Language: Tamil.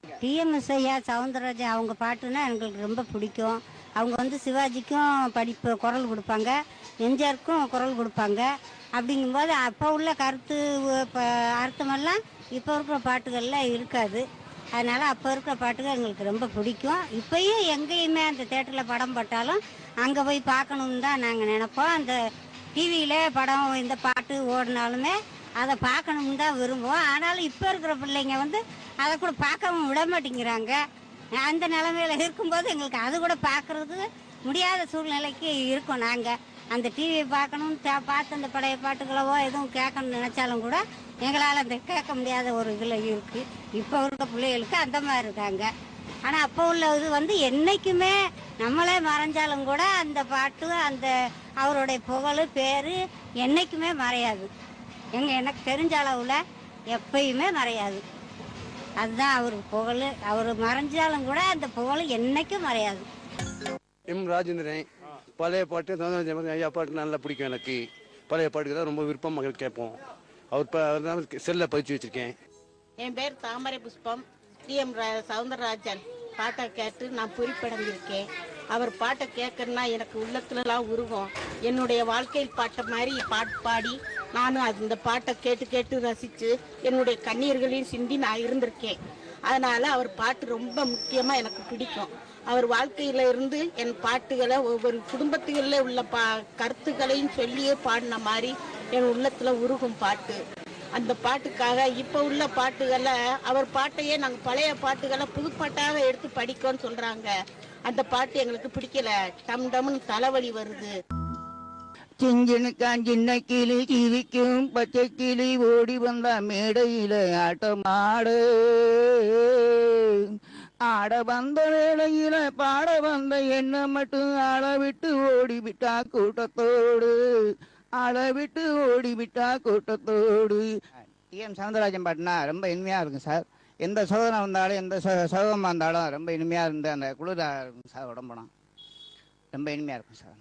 டிஎம்எஸ் ஐயா சவுந்தரராஜன் அவங்க பாட்டுன்னா எங்களுக்கு ரொம்ப பிடிக்கும். அவங்க வந்து சிவாஜிக்கும் குரல் கொடுப்பாங்க, எம்ஜிஆருக்கும் குரல் கொடுப்பாங்க. அப்படிங்கும்போது அப்போ உள்ள கருத்து அர்த்தமெல்லாம் இப்போ இருக்கிற பாட்டுகளில் இருக்காது. அதனால் அப்போ இருக்கிற பாட்டுகள் எங்களுக்கு ரொம்ப பிடிக்கும். இப்போயும் எங்கேயுமே அந்த தேட்டரில் படம் போட்டாலும் அங்கே போய் பார்க்கணுன்னு தான் நாங்கள் நினைப்போம். அந்த டிவியில் படம் இந்த பாட்டு ஓடினாலுமே அதை பார்க்கணுன்னு தான் விரும்புவோம். ஆனாலும் இப்போ இருக்கிற பிள்ளைங்க வந்து அதை கூட பார்க்காம விட மாட்டேங்கிறாங்க. அந்த நிலமையில இருக்கும்போது எங்களுக்கு அது கூட பார்க்கறதுக்கு முடியாத சூழ்நிலைக்கு இருக்கோம். நாங்கள் அந்த டிவியை பார்க்கணும்னு பார்த்து அந்த பழைய பாட்டுகளவோ எதுவும் கேட்கணும்னு நினச்சாலும் கூட எங்களால் அந்த கேட்க முடியாத ஒரு இதில் இருக்குது. இப்போ இருக்க பிள்ளைகளுக்கு அந்த மாதிரி இருக்காங்க. ஆனால் அப்போ உள்ள இது வந்து என்றைக்குமே நம்மளே மறைஞ்சாலும் கூட அந்த பாட்டு அந்த அவருடைய புகழ் பேர் என்றைக்குமே மறையாது. எனக்கு தெரிஞ்ச அளவில் எப்பயுமே மறையாது. அதுதான் அவர் புகழ். அவர் மறைஞ்சாலும் கூட அந்த புகழ் என்னைக்கும் மறையாது. எம் ராஜேந்திரன். பழைய பாட்டு ஐயா பாட்டு நல்லா பிடிக்கும். எனக்கு பழைய பாட்டுக்கு தான் ரொம்ப விருப்பம். மகள் கேட்போம். அவர் செல்ல பதிச்சு வச்சிருக்கேன். என் பேர் தாமரை புஷ்பம். டிஎம் சவுந்தரராஜன் பாட்டை கேட்டு நான் குறிப்படைஞ்சிருக்கேன். அவர் பாட்டை கேட்கறதுனா எனக்கு உள்ளத்துலலாம் உருகும். என்னுடைய வாழ்க்கையில் பாட்டை மாதிரி பாட்டு பாடி நானும் அந்த பாட்டை கேட்டு கேட்டு ரசித்து என்னுடைய கண்ணீர்களையும் சிந்தி நான் இருந்திருக்கேன். அதனால் அவர் பாட்டு ரொம்ப முக்கியமாக எனக்கு பிடிக்கும். அவர் வாழ்க்கையில் இருந்து என் பாட்டுகளை ஒவ்வொரு குடும்பத்துகளில் உள்ள கருத்துக்களையும் சொல்லியே பாடின மாதிரி என் உள்ளத்தில் உருகும் பாட்டு. அந்த பாட்டுக்காக இப்போ உள்ள பாட்டுகளை அவர் பாட்டையே நாங்கள் பழைய பாட்டுகளை புதுப்பாட்டாக எடுத்து படிக்கோன்னு சொல்கிறாங்க. அந்த பாட்டு எங்களுக்கு பிடிக்கல. டம் டம்னு தலைவலி வருது. சிங்கினுக்கான் சின்ன கிளி கிழிக்கும் பச்சை கிளி ஓடி வந்த மேடையில ஆட்டமாடு ஆட வந்த வேளையில பாட வந்த என்ன மட்டும் ஆள விட்டு ஓடிவிட்டா கூட்டத்தோடு விட்டு ஓடிவிட்டா கூட்டத்தோடு. டிஎம் சவுந்தரராஜன் பாட்டுனா ரொம்ப இனிமையாக இருக்கும் சார். எந்த சோதனை வந்தாலும் எந்த சோகமாக இருந்தாலும் ரொம்ப இனிமையாக இருந்து அந்த குளிராக இருக்கும் சார். உடம்புனா ரொம்ப இனிமையாக இருக்கும் சார்.